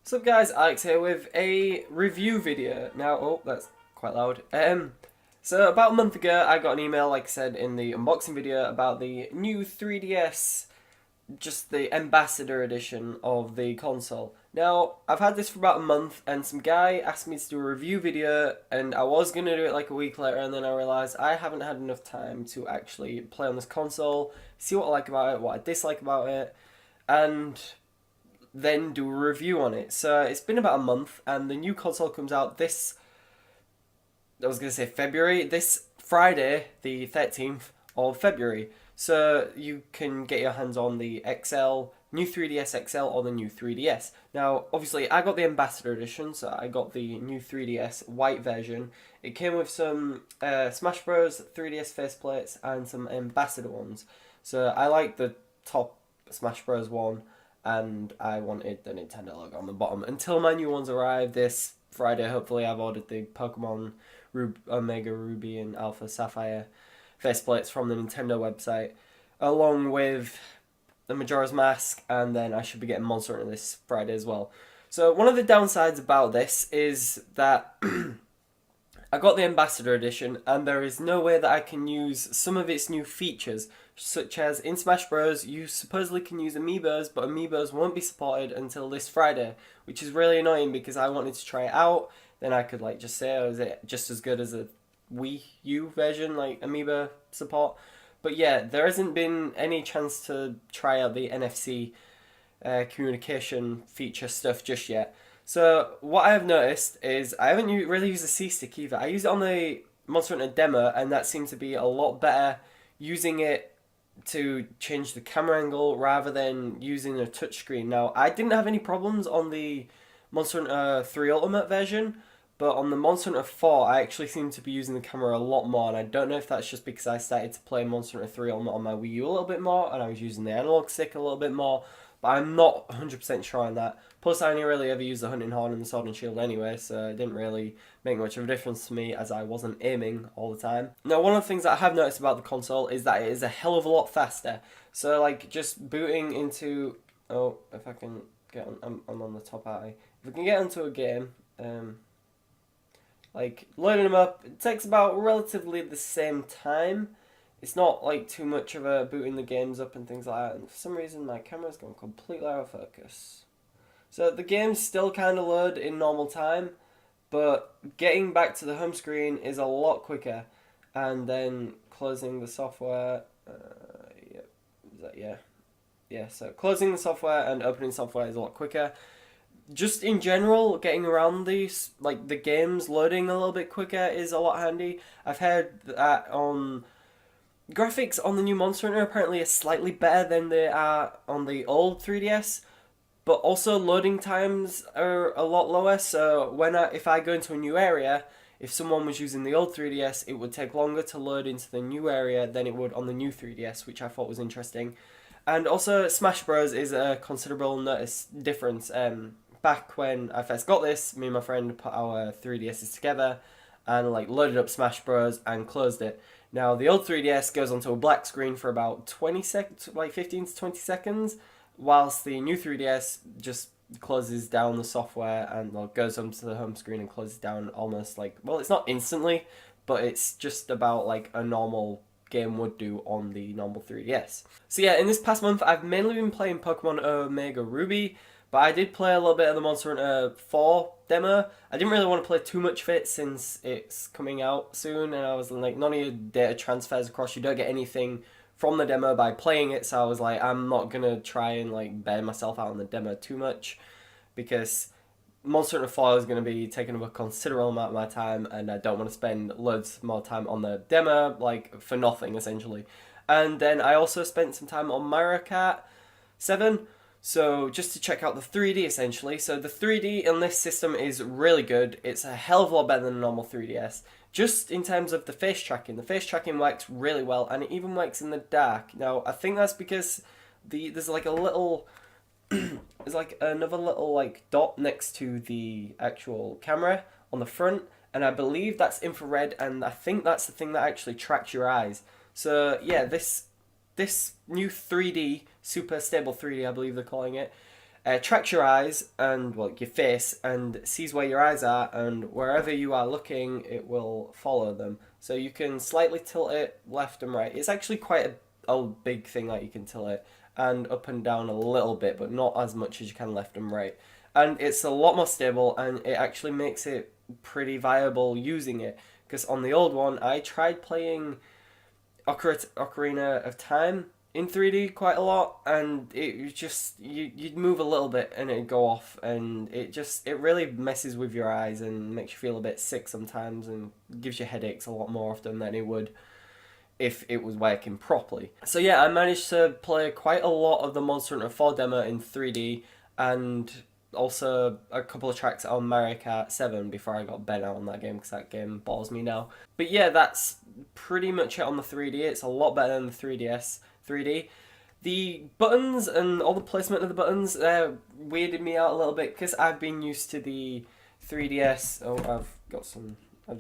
What's up guys, Alex here with a review video. Now, oh, that's quite loud. So about a month ago I got an email, like I said in the unboxing video, about the new 3DS, just the Ambassador edition of the console. Now, I've had this for about a month and some guy asked me to do a review video and I was going to do it like a week later, and then I realised I haven't had enough time to actually play on this console, see what I like about it, what I dislike about it, and then do a review on it. So it's been about a month, and the new console comes out I was going to say February, this Friday, the 13th of February. So you can get your hands on the XL, new 3DS XL, or the new 3DS. Now, obviously, I got the Ambassador Edition, so I got the new 3DS white version. It came with some Smash Bros. 3DS faceplates and some Ambassador ones. So I like the top Smash Bros. One, and I wanted the Nintendo logo on the bottom. Until my new ones arrive this Friday, hopefully I've ordered the Pokemon Omega Ruby and Alpha Sapphire faceplates from the Nintendo website, along with the Majora's Mask, and then I should be getting Monster Hunter this Friday as well. So one of the downsides about this is that I got the Ambassador Edition, and there is no way that I can use some of its new features, such as in Smash Bros. You supposedly can use amiibos, but amiibos won't be supported until this Friday, which is really annoying because I wanted to try it out. Then I could just say, oh, is it just as good as a Wii U version, like amiibo support? But yeah, there hasn't been any chance to try out the NFC communication feature stuff just yet. So what I have noticed is I haven't really used the C-Stick either. I used it on the Monster Hunter demo, and that seemed to be a lot better using it to change the camera angle rather than using a touchscreen. Now, I didn't have any problems on the Monster Hunter 3 Ultimate version, but on the Monster Hunter 4, I actually seem to be using the camera a lot more, and I don't know if that's just because I started to play Monster Hunter 3 Ultimate on my Wii U a little bit more, and I was using the analog stick a little bit more, but I'm not 100% sure on that. Plus, I only really ever used the Hunting Horn and the Sword and Shield anyway, so it didn't really make much of a difference to me as I wasn't aiming all the time. Now, one of the things that I have noticed about the console is that it is a hell of a lot faster. So, just booting into... Oh, if I can get on... I'm on the top eye. If we can get into a game... loading them up, it takes about relatively the same time. It's not too much of a booting the games up and things like that, and for some reason my camera's gone completely out of focus. So the games still kind of load in normal time, but getting back to the home screen is a lot quicker, and then closing the software, so closing the software and opening software is a lot quicker. Just in general, getting around these, the games loading a little bit quicker is a lot handy. I've heard that graphics on the new Monster Hunter apparently are slightly better than they are on the old 3DS, but also loading times are a lot lower. So if I go into a new area, if someone was using the old 3DS, it would take longer to load into the new area than it would on the new 3DS, which I thought was interesting. And also, Smash Bros is a considerable difference. Back when I first got this, me and my friend put our 3DSs together and loaded up Smash Bros and closed it. Now the old 3DS goes onto a black screen for about 20 seconds, 15 to 20 seconds, whilst the new 3DS just closes down the software and goes onto the home screen and closes down almost it's not instantly, but it's just about a normal game would do on the normal 3DS. So yeah, in this past month I've mainly been playing Pokemon Omega Ruby, but I did play a little bit of the Monster Hunter 4 demo. I didn't really want to play too much of it since it's coming out soon, and I was none of your data transfers across. You don't get anything from the demo by playing it, so I was I'm not going to try and bear myself out on the demo too much, because Monster Hunter 4 is going to be taking up a considerable amount of my time, and I don't want to spend loads more time on the demo, for nothing, essentially. And then I also spent some time on Mario Kart 7, so just to check out the 3D, essentially. So the 3D in this system is really good. It's a hell of a lot better than a normal 3DS. Just in terms of the face tracking works really well, and it even works in the dark. Now, I think that's because there's a little... there's another little dot next to the actual camera on the front, and I believe that's infrared, and I think that's the thing that actually tracks your eyes. So yeah, this new 3D, super stable 3D, I believe they're calling it, tracks your eyes and, well, your face, and sees where your eyes are, and wherever you are looking, it will follow them. So you can slightly tilt it left and right. It's actually quite a big thing that you can tilt it, and up and down a little bit, but not as much as you can left and right. And it's a lot more stable, and it actually makes it pretty viable using it. Because on the old one, I tried playing Ocarina of Time in 3D quite a lot, and it was just you'd move a little bit and it'd go off, and it really messes with your eyes and makes you feel a bit sick sometimes, and gives you headaches a lot more often than it would if it was working properly. So yeah, I managed to play quite a lot of the Monster Hunter 4 demo in 3D, and also a couple of tracks on Mario Kart 7 before I got bent out on that game, because that game bores me now. But yeah, that's pretty much it on the 3D. It's a lot better than the 3DS 3D. The buttons and all the placement of the buttons weirded me out a little bit, because I've been used to the 3DS. Oh, I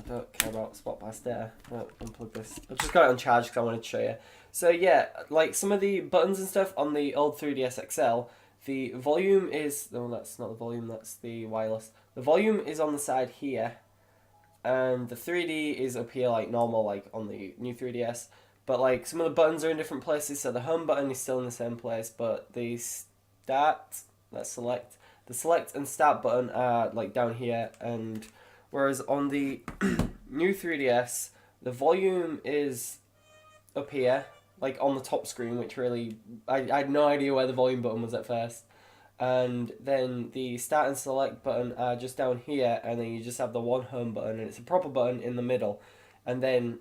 don't care about spot pass data. I'll unplug this. I've just got it on charge because I wanted to show you. So yeah, like some of the buttons and stuff on the old 3DS XL, the volume is... No, that's not the volume, that's the wireless. The volume is on the side here, and the 3D is up here like normal, like on the new 3DS. But like some of the buttons are in different places, so the home button is still in the same place, but the select and start button are like down here, and whereas on the new 3DS, the volume is up here, like on the top screen, which really, I had no idea where the volume button was at first. And then the start and select button are just down here, and then you just have the one home button, and it's a proper button in the middle. And then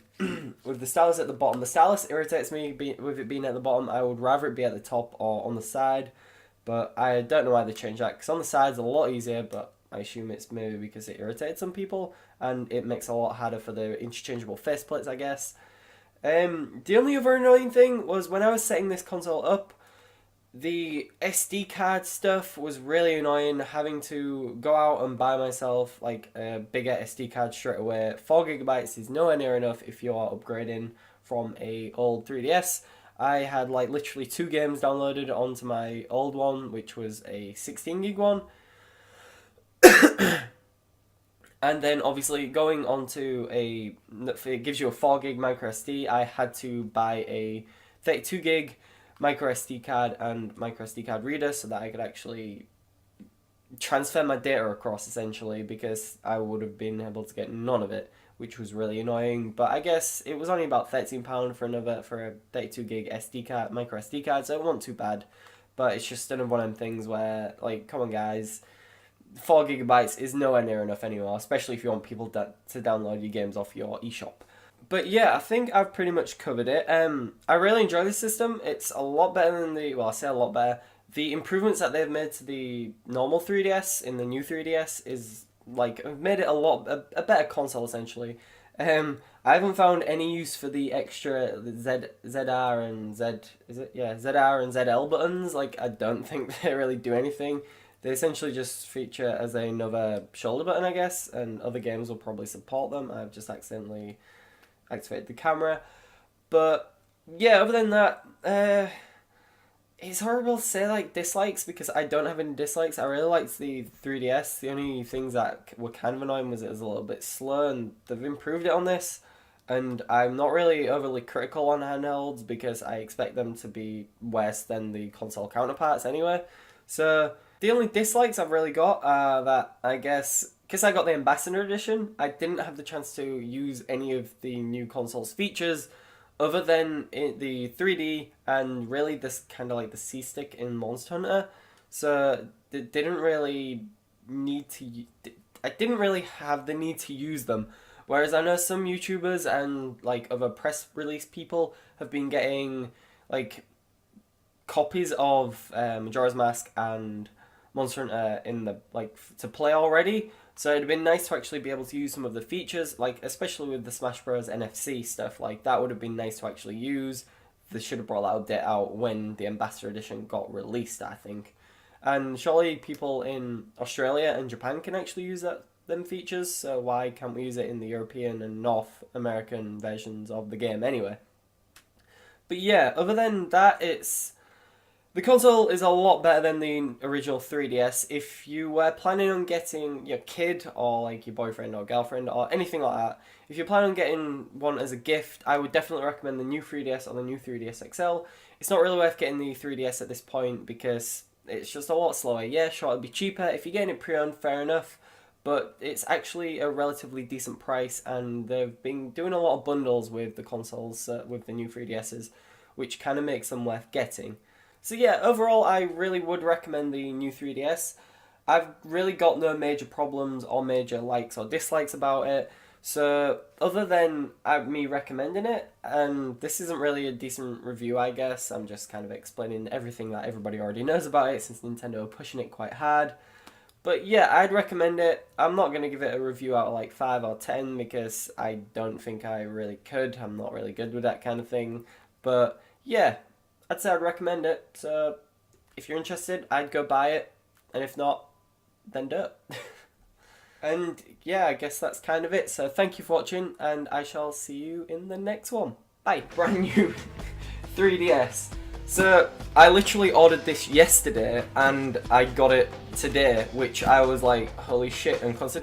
with the stylus at the bottom, the stylus irritates me with it being at the bottom. I would rather it be at the top or on the side, but I don't know why they changed that, because on the side's a lot easier, but I assume it's maybe because it irritates some people, and it makes it a lot harder for the interchangeable faceplates, I guess. The only other annoying thing was when I was setting this console up, the SD card stuff was really annoying, having to go out and buy myself like a bigger SD card straight away. 4GB is nowhere near enough if you are upgrading from a old 3DS. I had like literally 2 games downloaded onto my old one, which was a 16GB one. And then obviously going onto it gives you a 4GB micro SD, I had to buy a 32GB micro SD card and micro SD card reader so that I could actually transfer my data across, essentially, because I would have been able to get none of it, which was really annoying. But I guess it was only about £13 for a 32GB SD card, micro SD card, so it wasn't too bad. But it's just another one of them things where, like, come on guys, 4GB is nowhere near enough anymore, especially if you want people to download your games off your eShop. But yeah, I think I've pretty much covered it. I really enjoy this system. It's a lot better than I say a lot better. The improvements that they've made to the normal 3DS in the new 3DS is like have made it a better console, essentially. I haven't found any use for the extra ZR and ZR and ZL buttons. Like, I don't think they really do anything. They essentially just feature as another shoulder button, I guess, and other games will probably support them. I've just accidentally activated the camera. But yeah, other than that, it's horrible to say like dislikes, because I don't have any dislikes. I really liked the 3DS. The only things that were kind of annoying was it was a little bit slow, and they've improved it on this. And I'm not really overly critical on handhelds because I expect them to be worse than the console counterparts anyway. So the only dislikes I've really got are that, I guess, because I got the Ambassador Edition, I didn't have the chance to use any of the new console's features other than the 3D and really this kind of like the C-stick in Monster Hunter. So I didn't really have the need to use them. Whereas I know some YouTubers and like other press release people have been getting like copies of Majora's Mask and Monster Hunter in the to play already. So it'd have been nice to actually be able to use some of the features, like especially with the Smash Bros. NFC stuff. Like that would have been nice to actually use. They should have brought that update out when the Ambassador Edition got released, I think. And surely people in Australia and Japan can actually use them features. So why can't we use it in the European and North American versions of the game anyway? But yeah, other than that, it's The console is a lot better than the original 3DS. If you were planning on getting your kid or like your boyfriend or girlfriend or anything like that, if you're planning on getting one as a gift, I would definitely recommend the new 3DS or the new 3DS XL. It's not really worth getting the 3DS at this point because it's just a lot slower. Yeah, sure, it'll be cheaper. If you're getting it pre-owned, fair enough. But it's actually a relatively decent price, and they've been doing a lot of bundles with the consoles, with the new 3DSs, which kind of makes them worth getting. So yeah, overall, I really would recommend the new 3DS. I've really got no major problems or major likes or dislikes about it. So other than me recommending it, and this isn't really a decent review, I guess. I'm just kind of explaining everything that everybody already knows about it since Nintendo are pushing it quite hard. But yeah, I'd recommend it. I'm not going to give it a review out of like 5 or 10 because I don't think I really could. I'm not really good with that kind of thing. But yeah, I'd say I'd recommend it. So if you're interested, I'd go buy it. And if not, then don't. And yeah, I guess that's kind of it. So thank you for watching, and I shall see you in the next one. Bye. Brand new 3DS. So I literally ordered this yesterday and I got it today, which I was like, holy shit, and considering